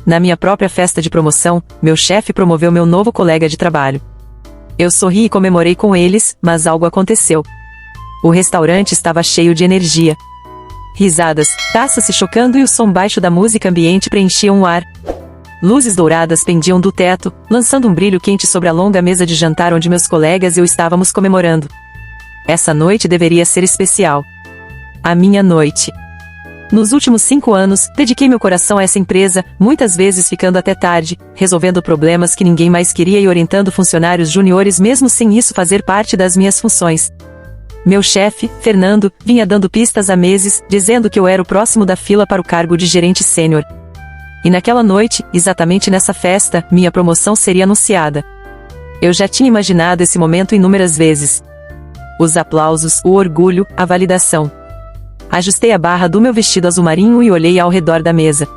Na minha própria festa de promoção, meu chefe promoveu meu novo colega de trabalho. Eu sorri e comemorei com eles, mas algo aconteceu. O restaurante estava cheio de energia. Risadas, taças se chocando e o som baixo da música ambiente preenchiam o ar. Luzes douradas pendiam do teto, lançando um brilho quente sobre a longa mesa de jantar onde meus colegas e eu estávamos comemorando. Essa noite deveria ser especial. A minha noite. Nos últimos 5 anos, dediquei meu coração a essa empresa, muitas vezes ficando até tarde, resolvendo problemas que ninguém mais queria e orientando funcionários juniores mesmo sem isso fazer parte das minhas funções. Meu chefe, Fernando, vinha dando pistas há meses, dizendo que eu era o próximo da fila para o cargo de gerente sênior. E naquela noite, exatamente nessa festa, minha promoção seria anunciada. Eu já tinha imaginado esse momento inúmeras vezes. Os aplausos, o orgulho, a validação. Ajustei a barra do meu vestido azul marinho e olhei ao redor da mesa.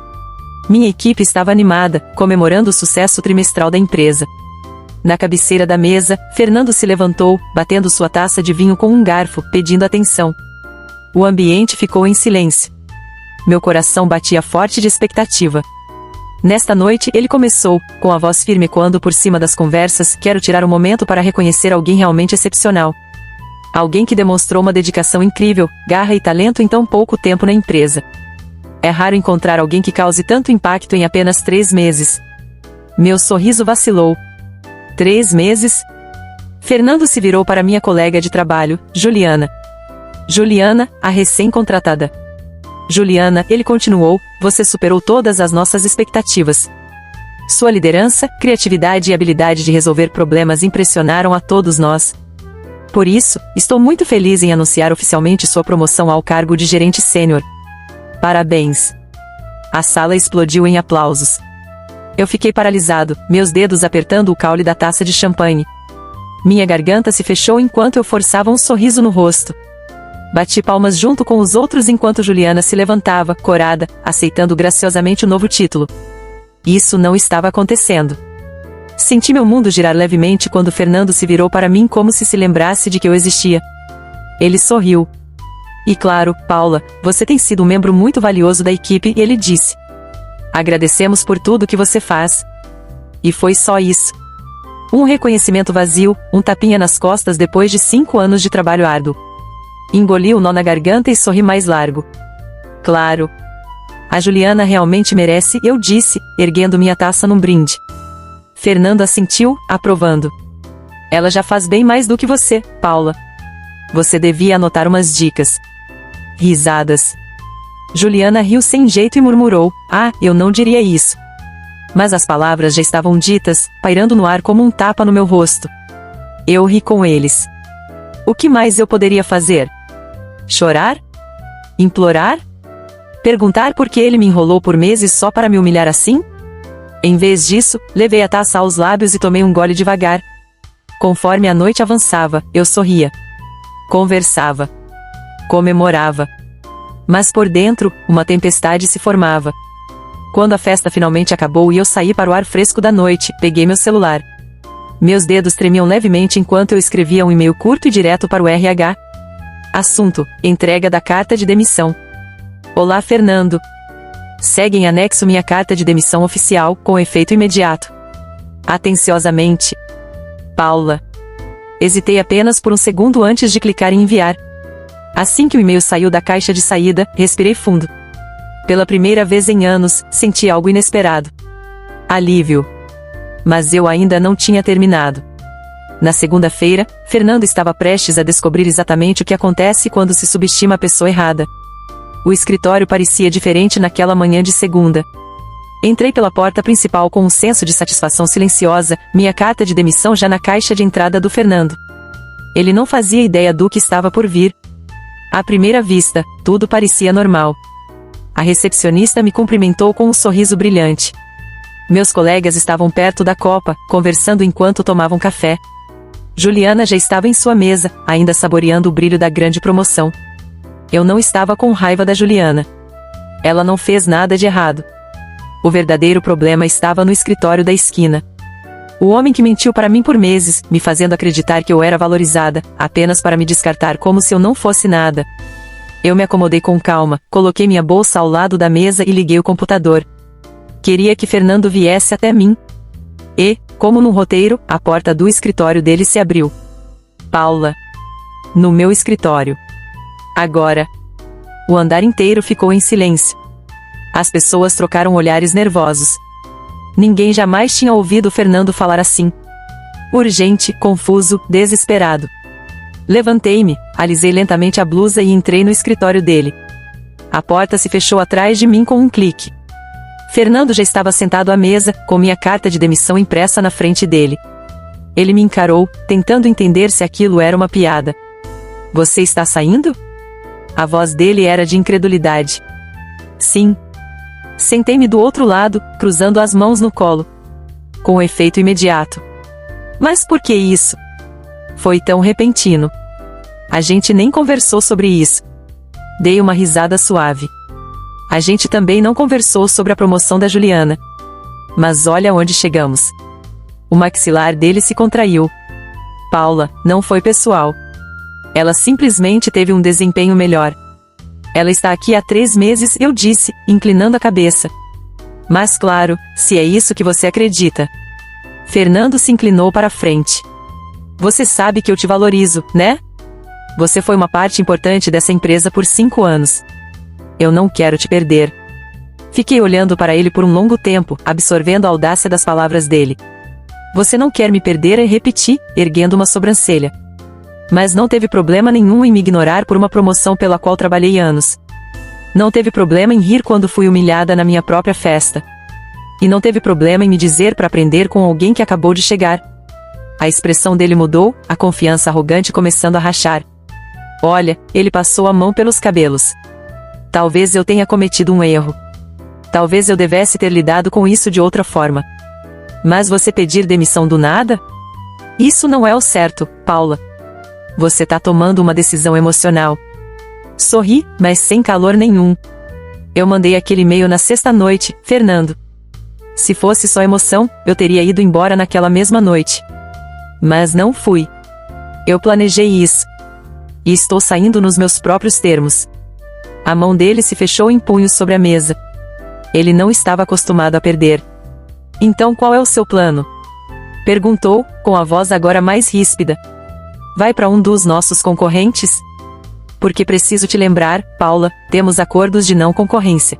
Minha equipe estava animada, comemorando o sucesso trimestral da empresa. Na cabeceira da mesa, Fernando se levantou, batendo sua taça de vinho com um garfo, pedindo atenção. O ambiente ficou em silêncio. Meu coração batia forte de expectativa. Nesta noite, ele começou, com a voz firme ecoando por cima das conversas: quero tirar um momento para reconhecer alguém realmente excepcional. Alguém que demonstrou uma dedicação incrível, garra e talento em tão pouco tempo na empresa. É raro encontrar alguém que cause tanto impacto em apenas 3 meses. Meu sorriso vacilou. 3 meses? Fernando se virou para minha colega de trabalho, Juliana. Juliana, a recém-contratada. Juliana, ele continuou, você superou todas as nossas expectativas. Sua liderança, criatividade e habilidade de resolver problemas impressionaram a todos nós. Por isso, estou muito feliz em anunciar oficialmente sua promoção ao cargo de gerente sênior. Parabéns! A sala explodiu em aplausos. Eu fiquei paralisado, meus dedos apertando o caule da taça de champanhe. Minha garganta se fechou enquanto eu forçava um sorriso no rosto. Bati palmas junto com os outros enquanto Juliana se levantava, corada, aceitando graciosamente o novo título. Isso não estava acontecendo. Senti meu mundo girar levemente quando Fernando se virou para mim como se lembrasse de que eu existia. Ele sorriu. E claro, Paula, você tem sido um membro muito valioso da equipe, ele disse. Agradecemos por tudo que você faz. E foi só isso. Um reconhecimento vazio, um tapinha nas costas depois de 5 anos de trabalho árduo. Engoli o nó na garganta e sorri mais largo. Claro. A Juliana realmente merece, eu disse, erguendo minha taça num brinde. Fernando assentiu, aprovando. Ela já faz bem mais do que você, Paula. Você devia anotar umas dicas. Risadas. Juliana riu sem jeito e murmurou, eu não diria isso. Mas as palavras já estavam ditas, pairando no ar como um tapa no meu rosto. Eu ri com eles. O que mais eu poderia fazer? Chorar? Implorar? Perguntar por que ele me enrolou por meses só para me humilhar assim? Em vez disso, levei a taça aos lábios e tomei um gole devagar. Conforme a noite avançava, eu sorria. Conversava. Comemorava. Mas por dentro, uma tempestade se formava. Quando a festa finalmente acabou e eu saí para o ar fresco da noite, peguei meu celular. Meus dedos tremiam levemente enquanto eu escrevia um e-mail curto e direto para o RH. Assunto: entrega da carta de demissão. Olá, Fernando. Segue em anexo minha carta de demissão oficial, com efeito imediato. Atenciosamente. Paula. Hesitei apenas por um segundo antes de clicar em enviar. Assim que o e-mail saiu da caixa de saída, respirei fundo. Pela primeira vez em anos, senti algo inesperado. Alívio. Mas eu ainda não tinha terminado. Na segunda-feira, Fernando estava prestes a descobrir exatamente o que acontece quando se subestima a pessoa errada. O escritório parecia diferente naquela manhã de segunda. Entrei pela porta principal com um senso de satisfação silenciosa, minha carta de demissão já na caixa de entrada do Fernando. Ele não fazia ideia do que estava por vir. À primeira vista, tudo parecia normal. A recepcionista me cumprimentou com um sorriso brilhante. Meus colegas estavam perto da copa, conversando enquanto tomavam café. Juliana já estava em sua mesa, ainda saboreando o brilho da grande promoção. Eu não estava com raiva da Juliana. Ela não fez nada de errado. O verdadeiro problema estava no escritório da esquina. O homem que mentiu para mim por meses, me fazendo acreditar que eu era valorizada, apenas para me descartar como se eu não fosse nada. Eu me acomodei com calma, coloquei minha bolsa ao lado da mesa e liguei o computador. Queria que Fernando viesse até mim. E, como num roteiro, a porta do escritório dele se abriu. Paula. No meu escritório. Agora. O andar inteiro ficou em silêncio. As pessoas trocaram olhares nervosos. Ninguém jamais tinha ouvido Fernando falar assim. Urgente, confuso, desesperado. Levantei-me, alisei lentamente a blusa e entrei no escritório dele. A porta se fechou atrás de mim com um clique. Fernando já estava sentado à mesa, com minha carta de demissão impressa na frente dele. Ele me encarou, tentando entender se aquilo era uma piada. Você está saindo? A voz dele era de incredulidade. Sim. Sentei-me do outro lado, cruzando as mãos no colo. Com efeito imediato. Mas por que isso? Foi tão repentino. A gente nem conversou sobre isso. Dei uma risada suave. A gente também não conversou sobre a promoção da Juliana. Mas olha onde chegamos. O maxilar dele se contraiu. Paula, não foi pessoal. Ela simplesmente teve um desempenho melhor. Ela está aqui há 3 meses, eu disse, inclinando a cabeça. Mas claro, se é isso que você acredita. Fernando se inclinou para a frente. Você sabe que eu te valorizo, né? Você foi uma parte importante dessa empresa por 5 anos. Eu não quero te perder. Fiquei olhando para ele por um longo tempo, absorvendo a audácia das palavras dele. Você não quer me perder, repeti, erguendo uma sobrancelha. Mas não teve problema nenhum em me ignorar por uma promoção pela qual trabalhei anos. Não teve problema em rir quando fui humilhada na minha própria festa. E não teve problema em me dizer para aprender com alguém que acabou de chegar. A expressão dele mudou, a confiança arrogante começando a rachar. Olha, ele passou a mão pelos cabelos. Talvez eu tenha cometido um erro. Talvez eu devesse ter lidado com isso de outra forma. Mas você pedir demissão do nada? Isso não é o certo, Paula. Você tá tomando uma decisão emocional. Sorri, mas sem calor nenhum. Eu mandei aquele e-mail na sexta-noite, Fernando. Se fosse só emoção, eu teria ido embora naquela mesma noite. Mas não fui. Eu planejei isso. E estou saindo nos meus próprios termos. A mão dele se fechou em punhos sobre a mesa. Ele não estava acostumado a perder. Então qual é o seu plano? Perguntou, com a voz agora mais ríspida. Vai para um dos nossos concorrentes? Porque preciso te lembrar, Paula, temos acordos de não concorrência.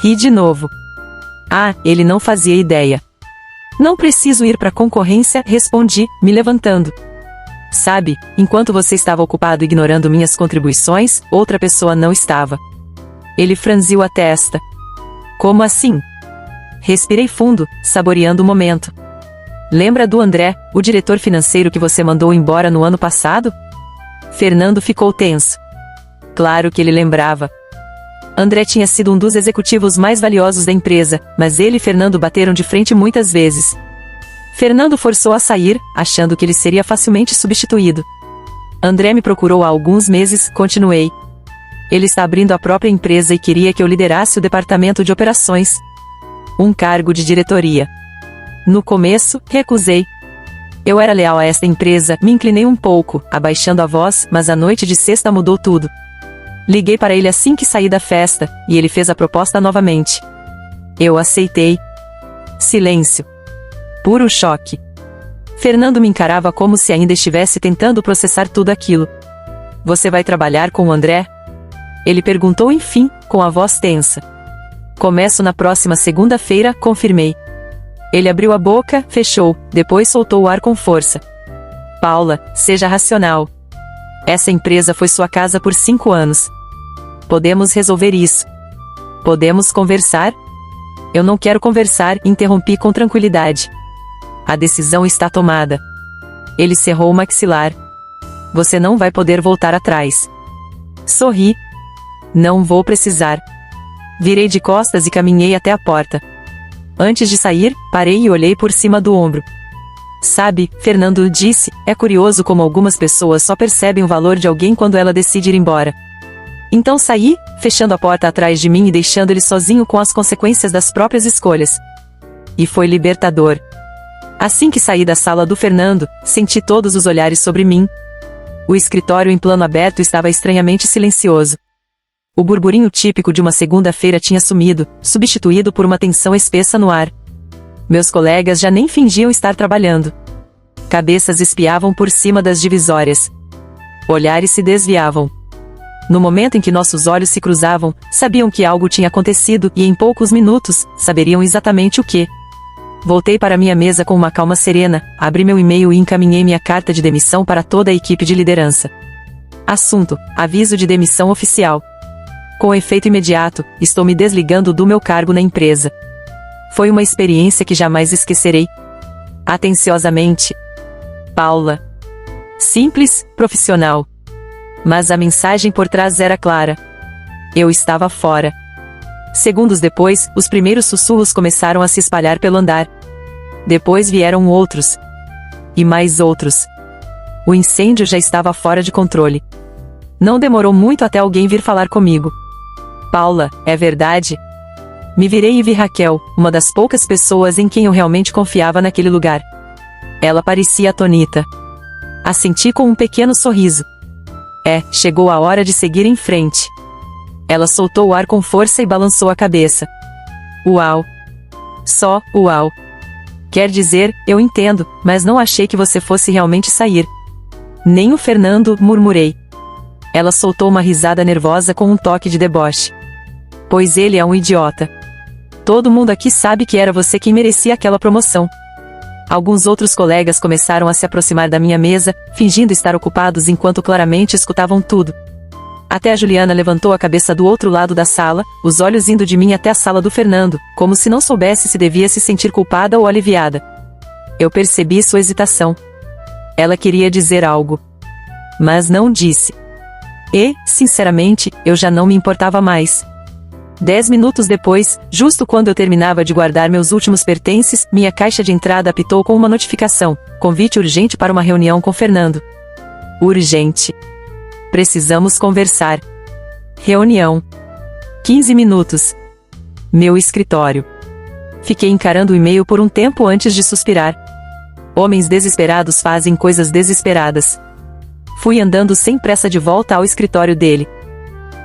Ri de novo. Ah, ele não fazia ideia. Não preciso ir para concorrência, respondi, me levantando. Sabe, enquanto você estava ocupado ignorando minhas contribuições, outra pessoa não estava. Ele franziu a testa. Como assim? Respirei fundo, saboreando o momento. Lembra do André, o diretor financeiro que você mandou embora no ano passado? Fernando ficou tenso. Claro que ele lembrava. André tinha sido um dos executivos mais valiosos da empresa, mas ele e Fernando bateram de frente muitas vezes. Fernando forçou a sair, achando que ele seria facilmente substituído. André me procurou há alguns meses, continuei. Ele está abrindo a própria empresa e queria que eu liderasse o departamento de operações. Um cargo de diretoria. No começo, recusei. Eu era leal a esta empresa, me inclinei um pouco, abaixando a voz, mas a noite de sexta mudou tudo. Liguei para ele assim que saí da festa, e ele fez a proposta novamente. Eu aceitei. Silêncio. Puro choque. Fernando me encarava como se ainda estivesse tentando processar tudo aquilo. Você vai trabalhar com o André? Ele perguntou enfim, com a voz tensa. Começo na próxima segunda-feira, confirmei. Ele abriu a boca, fechou, depois soltou o ar com força. Paula, seja racional. Essa empresa foi sua casa por 5 anos. Podemos resolver isso. Podemos conversar? Eu não quero conversar, interrompi com tranquilidade. A decisão está tomada. Ele cerrou o maxilar. Você não vai poder voltar atrás. Sorri. Não vou precisar. Virei de costas e caminhei até a porta. Antes de sair, parei e olhei por cima do ombro. Sabe, Fernando disse, é curioso como algumas pessoas só percebem o valor de alguém quando ela decide ir embora. Então saí, fechando a porta atrás de mim e deixando ele sozinho com as consequências das próprias escolhas. E foi libertador. Assim que saí da sala do Fernando, senti todos os olhares sobre mim. O escritório em plano aberto estava estranhamente silencioso. O burburinho típico de uma segunda-feira tinha sumido, substituído por uma tensão espessa no ar. Meus colegas já nem fingiam estar trabalhando. Cabeças espiavam por cima das divisórias. Olhares se desviavam. No momento em que nossos olhos se cruzavam, sabiam que algo tinha acontecido e em poucos minutos, saberiam exatamente o que. Voltei para minha mesa com uma calma serena, abri meu e-mail e encaminhei minha carta de demissão para toda a equipe de liderança. Assunto: aviso de demissão oficial. Com efeito imediato, estou me desligando do meu cargo na empresa. Foi uma experiência que jamais esquecerei. Atenciosamente, Paula. Simples, profissional. Mas a mensagem por trás era clara. Eu estava fora. Segundos depois, os primeiros sussurros começaram a se espalhar pelo andar. Depois vieram outros. E mais outros. O incêndio já estava fora de controle. Não demorou muito até alguém vir falar comigo. Paula, é verdade? Me virei e vi Raquel, uma das poucas pessoas em quem eu realmente confiava naquele lugar. Ela parecia atônita. Assenti com um pequeno sorriso. Chegou a hora de seguir em frente. Ela soltou o ar com força e balançou a cabeça. Uau! Só, uau! Quer dizer, eu entendo, mas não achei que você fosse realmente sair. Nem o Fernando, murmurei. Ela soltou uma risada nervosa com um toque de deboche. Pois ele é um idiota. Todo mundo aqui sabe que era você quem merecia aquela promoção. Alguns outros colegas começaram a se aproximar da minha mesa, fingindo estar ocupados enquanto claramente escutavam tudo. Até a Juliana levantou a cabeça do outro lado da sala, os olhos indo de mim até a sala do Fernando, como se não soubesse se devia se sentir culpada ou aliviada. Eu percebi sua hesitação. Ela queria dizer algo. Mas não disse. E, sinceramente, eu já não me importava mais. 10 minutos depois, justo quando eu terminava de guardar meus últimos pertences, minha caixa de entrada apitou com uma notificação: convite urgente para uma reunião com Fernando. Urgente. Precisamos conversar. Reunião. 15 minutos. Meu escritório. Fiquei encarando o e-mail por um tempo antes de suspirar. Homens desesperados fazem coisas desesperadas. Fui andando sem pressa de volta ao escritório dele.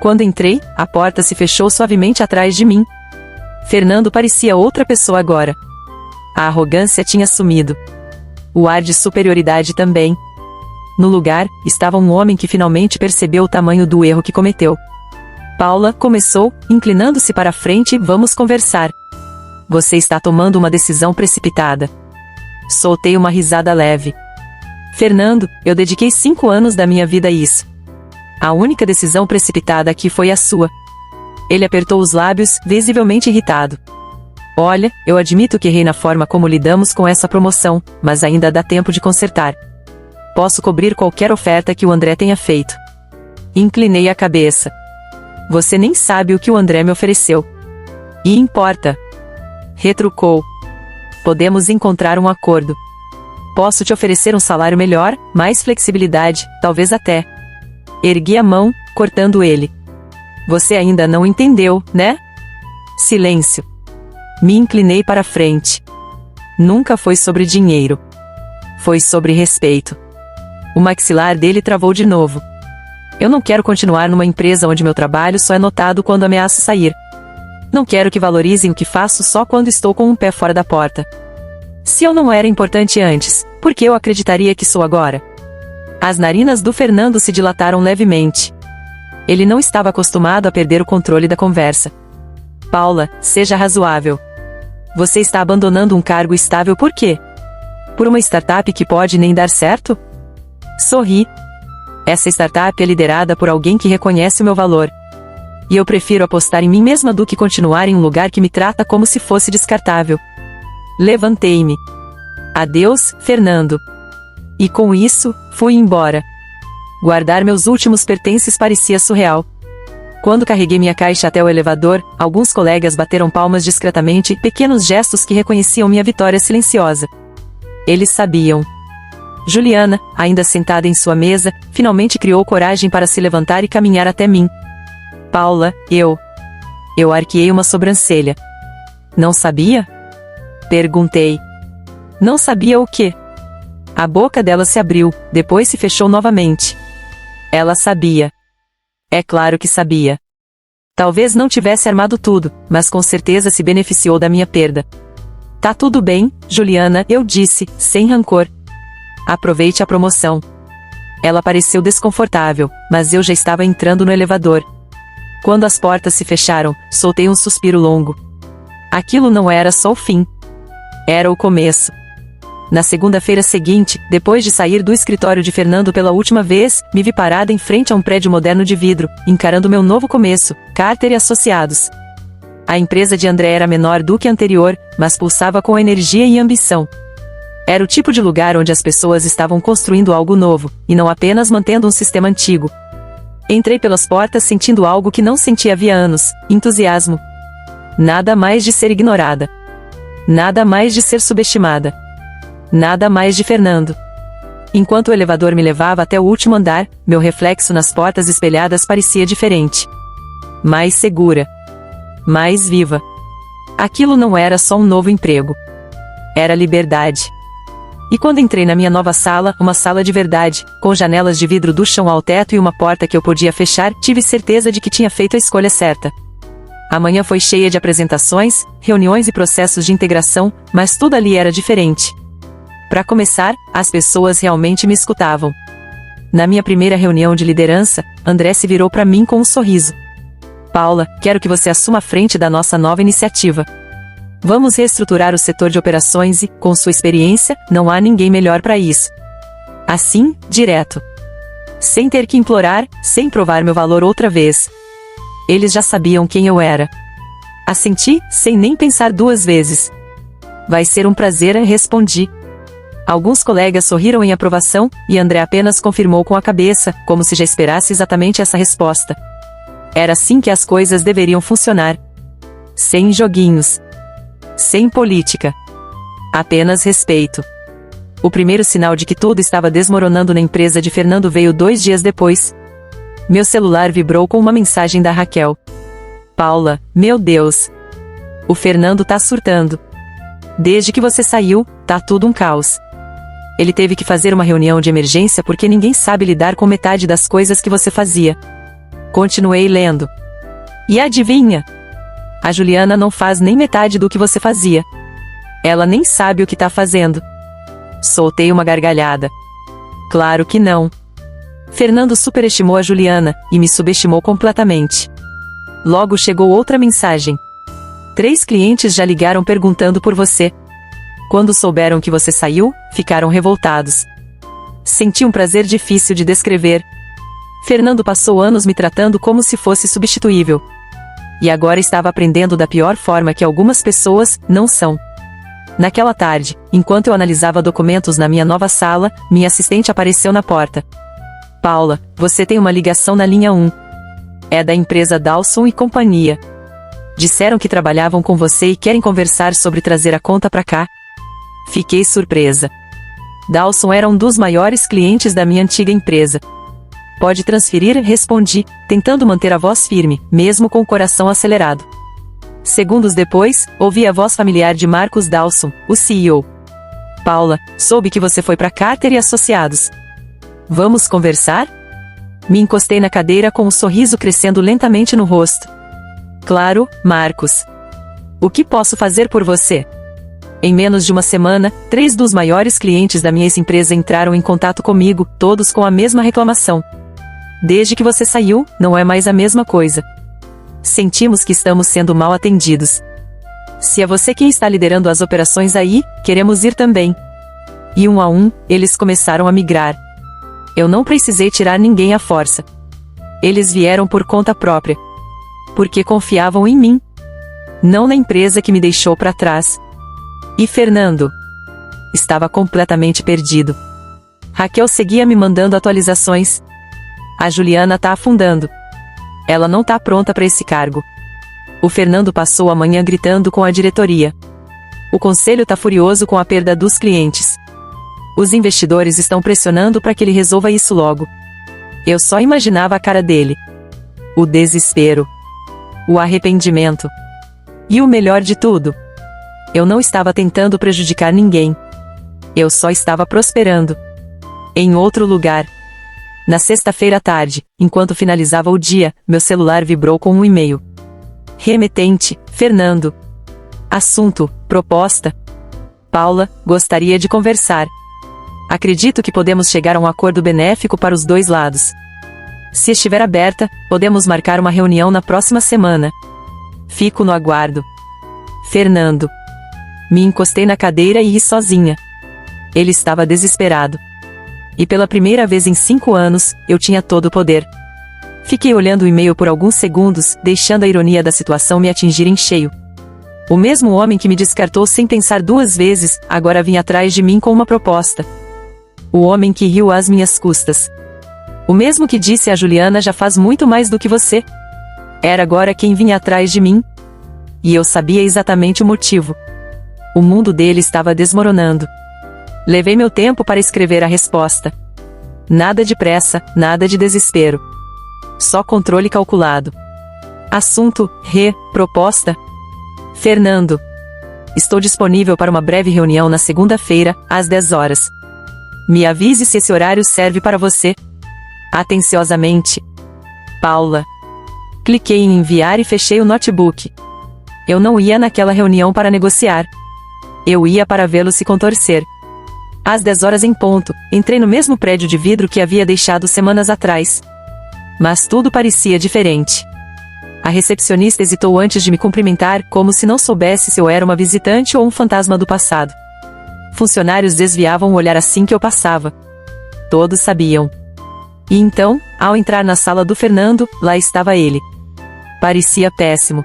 Quando entrei, a porta se fechou suavemente atrás de mim. Fernando parecia outra pessoa agora. A arrogância tinha sumido. O ar de superioridade também. No lugar, estava um homem que finalmente percebeu o tamanho do erro que cometeu. Paula, começou, inclinando-se para a frente: vamos conversar. Você está tomando uma decisão precipitada. Soltei uma risada leve. Fernando, eu dediquei 5 anos da minha vida a isso. A única decisão precipitada aqui foi a sua. Ele apertou os lábios, visivelmente irritado. Olha, eu admito que errei na forma como lidamos com essa promoção, mas ainda dá tempo de consertar. Posso cobrir qualquer oferta que o André tenha feito. Inclinei a cabeça. Você nem sabe o que o André me ofereceu. E importa. Retrucou. Podemos encontrar um acordo. Posso te oferecer um salário melhor, mais flexibilidade, talvez até. Ergui a mão, cortando ele. Você ainda não entendeu, né? Silêncio. Me inclinei para a frente. Nunca foi sobre dinheiro. Foi sobre respeito. O maxilar dele travou de novo. Eu não quero continuar numa empresa onde meu trabalho só é notado quando ameaço sair. Não quero que valorizem o que faço só quando estou com um pé fora da porta. Se eu não era importante antes, por que eu acreditaria que sou agora? As narinas do Fernando se dilataram levemente. Ele não estava acostumado a perder o controle da conversa. Paula, seja razoável. Você está abandonando um cargo estável por quê? Por uma startup que pode nem dar certo? Sorri. Essa startup é liderada por alguém que reconhece o meu valor. E eu prefiro apostar em mim mesma do que continuar em um lugar que me trata como se fosse descartável. Levantei-me. Adeus, Fernando. E com isso, fui embora. Guardar meus últimos pertences parecia surreal. Quando carreguei minha caixa até o elevador, alguns colegas bateram palmas discretamente, pequenos gestos que reconheciam minha vitória silenciosa. Eles sabiam. Juliana, ainda sentada em sua mesa, finalmente criou coragem para se levantar e caminhar até mim. Paula, Eu arqueei uma sobrancelha. Não sabia? Perguntei. Não sabia o quê? A boca dela se abriu, depois se fechou novamente. Ela sabia. É claro que sabia. Talvez não tivesse armado tudo, mas com certeza se beneficiou da minha perda. Tá tudo bem, Juliana, eu disse, sem rancor. Aproveite a promoção. Ela pareceu desconfortável, mas eu já estava entrando no elevador. Quando as portas se fecharam, soltei um suspiro longo. Aquilo não era só o fim. Era o começo. Na segunda-feira seguinte, depois de sair do escritório de Fernando pela última vez, me vi parada em frente a um prédio moderno de vidro, encarando meu novo começo, Carter e Associados. A empresa de André era menor do que a anterior, mas pulsava com energia e ambição. Era o tipo de lugar onde as pessoas estavam construindo algo novo, e não apenas mantendo um sistema antigo. Entrei pelas portas sentindo algo que não sentia havia anos, entusiasmo. Nada mais de ser ignorada. Nada mais de ser subestimada. Nada mais de Fernando. Enquanto o elevador me levava até o último andar, meu reflexo nas portas espelhadas parecia diferente. Mais segura. Mais viva. Aquilo não era só um novo emprego. Era liberdade. E quando entrei na minha nova sala, uma sala de verdade, com janelas de vidro do chão ao teto e uma porta que eu podia fechar, tive certeza de que tinha feito a escolha certa. A manhã foi cheia de apresentações, reuniões e processos de integração, mas tudo ali era diferente. Para começar, as pessoas realmente me escutavam. Na minha primeira reunião de liderança, André se virou para mim com um sorriso. Paula, quero que você assuma a frente da nossa nova iniciativa. Vamos reestruturar o setor de operações e, com sua experiência, não há ninguém melhor para isso. Assim, direto. Sem ter que implorar, sem provar meu valor outra vez. Eles já sabiam quem eu era. Assenti, sem nem pensar duas vezes. Vai ser um prazer, respondi. Alguns colegas sorriram em aprovação, e André apenas confirmou com a cabeça, como se já esperasse exatamente essa resposta. Era assim que as coisas deveriam funcionar. Sem joguinhos. Sem política. Apenas respeito. O primeiro sinal de que tudo estava desmoronando na empresa de Fernando veio 2 dias depois. Meu celular vibrou com uma mensagem da Raquel. Paula, meu Deus. O Fernando tá surtando. Desde que você saiu, tá tudo um caos. Ele teve que fazer uma reunião de emergência porque ninguém sabe lidar com metade das coisas que você fazia. Continuei lendo. E adivinha? A Juliana não faz nem metade do que você fazia. Ela nem sabe o que tá fazendo. Soltei uma gargalhada. Claro que não. Fernando superestimou a Juliana, e me subestimou completamente. Logo chegou outra mensagem. 3 clientes já ligaram perguntando por você. Quando souberam que você saiu, ficaram revoltados. Senti um prazer difícil de descrever. Fernando passou anos me tratando como se fosse substituível. E agora estava aprendendo da pior forma que algumas pessoas não são. Naquela tarde, enquanto eu analisava documentos na minha nova sala, minha assistente apareceu na porta. Paula, você tem uma ligação na linha 1. É da empresa Dawson e Companhia. Disseram que trabalhavam com você e querem conversar sobre trazer a conta para cá. Fiquei surpresa. Dawson era um dos maiores clientes da minha antiga empresa. Pode transferir? Respondi, tentando manter a voz firme, mesmo com o coração acelerado. Segundos depois, ouvi a voz familiar de Marcus Dawson, o CEO. Paula, soube que você foi para Carter e Associados. Vamos conversar? Me encostei na cadeira com um sorriso crescendo lentamente no rosto. Claro, Marcus. O que posso fazer por você? Em menos de uma semana, 3 dos maiores clientes da minha ex-empresa entraram em contato comigo, todos com a mesma reclamação. Desde que você saiu, não é mais a mesma coisa. Sentimos que estamos sendo mal atendidos. Se é você quem está liderando as operações aí, queremos ir também. E um a um, eles começaram a migrar. Eu não precisei tirar ninguém à força. Eles vieram por conta própria. Porque confiavam em mim. Não na empresa que me deixou para trás. E Fernando? Estava completamente perdido. Raquel seguia me mandando atualizações. A Juliana tá afundando. Ela não tá pronta para esse cargo. O Fernando passou a manhã gritando com a diretoria. O conselho tá furioso com a perda dos clientes. Os investidores estão pressionando para que ele resolva isso logo. Eu só imaginava a cara dele. O desespero. O arrependimento. E o melhor de tudo. Eu não estava tentando prejudicar ninguém. Eu só estava prosperando. Em outro lugar. Na sexta-feira à tarde, enquanto finalizava o dia, meu celular vibrou com um e-mail. Remetente: Fernando. Assunto: proposta. Paula: gostaria de conversar. Acredito que podemos chegar a um acordo benéfico para os dois lados. Se estiver aberta, podemos marcar uma reunião na próxima semana. Fico no aguardo. Fernando. Me encostei na cadeira e ri sozinha. Ele estava desesperado. E pela primeira vez em 5 anos, eu tinha todo o poder. Fiquei olhando o e-mail por alguns segundos, deixando a ironia da situação me atingir em cheio. O mesmo homem que me descartou sem pensar 2 vezes, agora vinha atrás de mim com uma proposta. O homem que riu às minhas custas. O mesmo que disse a Juliana já faz muito mais do que você. Era agora quem vinha atrás de mim. E eu sabia exatamente o motivo. O mundo dele estava desmoronando. Levei meu tempo para escrever a resposta. Nada de pressa, nada de desespero. Só controle calculado. Assunto: proposta. Fernando. Estou disponível para uma breve reunião na segunda-feira, às 10 horas. Me avise se esse horário serve para você. Atenciosamente. Paula. Cliquei em enviar e fechei o notebook. Eu não ia naquela reunião para negociar. Eu ia para vê-lo se contorcer. Às 10 horas em ponto, entrei no mesmo prédio de vidro que havia deixado semanas atrás. Mas tudo parecia diferente. A recepcionista hesitou antes de me cumprimentar, como se não soubesse se eu era uma visitante ou um fantasma do passado. Funcionários desviavam o olhar assim que eu passava. Todos sabiam. E então, ao entrar na sala do Fernando, lá estava ele. Parecia péssimo.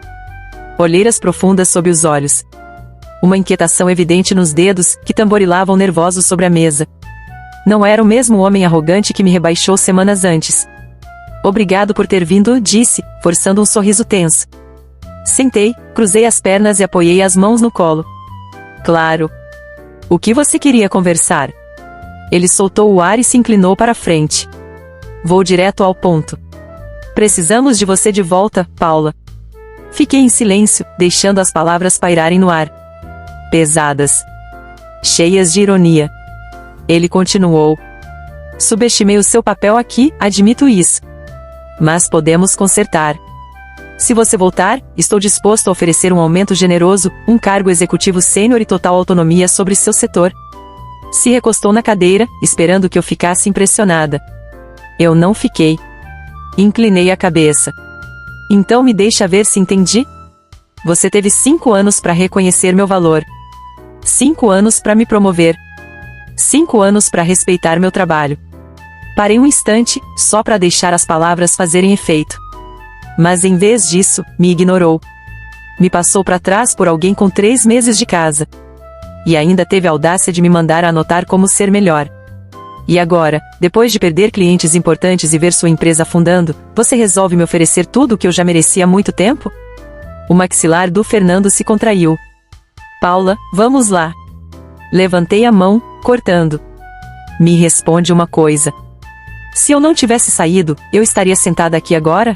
Olheiras profundas sob os olhos. Uma inquietação evidente nos dedos, que tamborilavam nervosos sobre a mesa. Não era o mesmo homem arrogante que me rebaixou semanas antes. Obrigado por ter vindo, disse, forçando um sorriso tenso. Sentei, cruzei as pernas e apoiei as mãos no colo. Claro. O que você queria conversar? Ele soltou o ar e se inclinou para a frente. Vou direto ao ponto. Precisamos de você de volta, Paula. Fiquei em silêncio, deixando as palavras pairarem no ar. Pesadas. Cheias de ironia. Ele continuou. Subestimei o seu papel aqui, admito isso. Mas podemos consertar. Se você voltar, estou disposto a oferecer um aumento generoso, um cargo executivo sênior e total autonomia sobre seu setor. Se recostou na cadeira, esperando que eu ficasse impressionada. Eu não fiquei. Inclinei a cabeça. Então me deixa ver se entendi? Você teve 5 anos para reconhecer meu valor. 5 anos para me promover. 5 anos para respeitar meu trabalho. Parei um instante, só para deixar as palavras fazerem efeito. Mas em vez disso, me ignorou. Me passou para trás por alguém com 3 meses de casa. E ainda teve a audácia de me mandar anotar como ser melhor. E agora, depois de perder clientes importantes e ver sua empresa afundando, você resolve me oferecer tudo o que eu já merecia há muito tempo? O maxilar do Fernando se contraiu. Paula, vamos lá. Levantei a mão, cortando. Me responde uma coisa. Se eu não tivesse saído, eu estaria sentada aqui agora?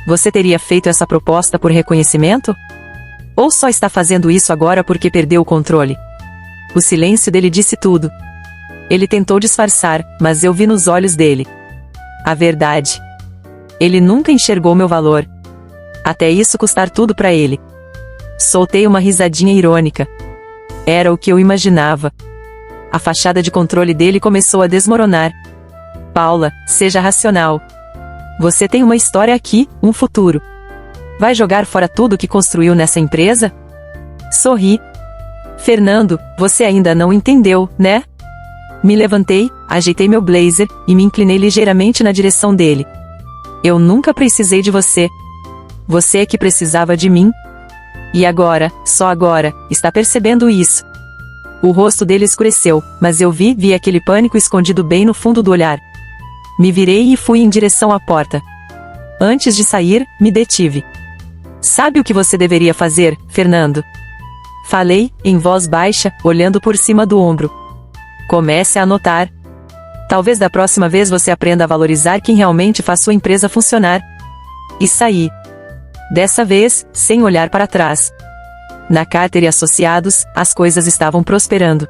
Você teria feito essa proposta por reconhecimento? Ou só está fazendo isso agora porque perdeu o controle? O silêncio dele disse tudo. Ele tentou disfarçar, mas eu vi nos olhos dele. A verdade. Ele nunca enxergou meu valor. Até isso custar tudo para ele. Soltei uma risadinha irônica. Era o que eu imaginava. A fachada de controle dele começou a desmoronar. Paula, seja racional. Você tem uma história aqui, um futuro. Vai jogar fora tudo que construiu nessa empresa? Sorri. Fernando, você ainda não entendeu, né? Me levantei, ajeitei meu blazer, e me inclinei ligeiramente na direção dele. Eu nunca precisei de você. Você é que precisava de mim. E agora, só agora, está percebendo isso. O rosto dele escureceu, mas eu vi aquele pânico escondido bem no fundo do olhar. Me virei e fui em direção à porta. Antes de sair, me detive. Sabe o que você deveria fazer, Fernando? Falei, em voz baixa, olhando por cima do ombro. Comece a anotar. Talvez da próxima vez você aprenda a valorizar quem realmente faz sua empresa funcionar. E saí. Dessa vez, sem olhar para trás. Na Carter e Associados, as coisas estavam prosperando.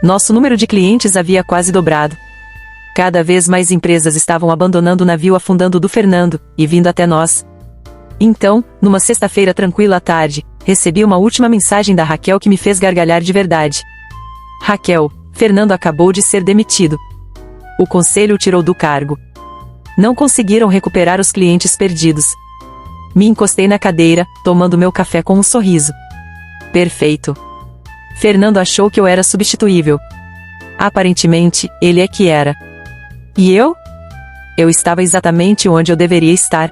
Nosso número de clientes havia quase dobrado. Cada vez mais empresas estavam abandonando o navio afundando do Fernando, e vindo até nós. Então, numa sexta-feira tranquila à tarde, recebi uma última mensagem da Raquel que me fez gargalhar de verdade. Raquel, Fernando acabou de ser demitido. O conselho o tirou do cargo. Não conseguiram recuperar os clientes perdidos. Me encostei na cadeira, tomando meu café com um sorriso. Perfeito. Fernando achou que eu era substituível. Aparentemente, ele é que era. E eu? Eu estava exatamente onde eu deveria estar.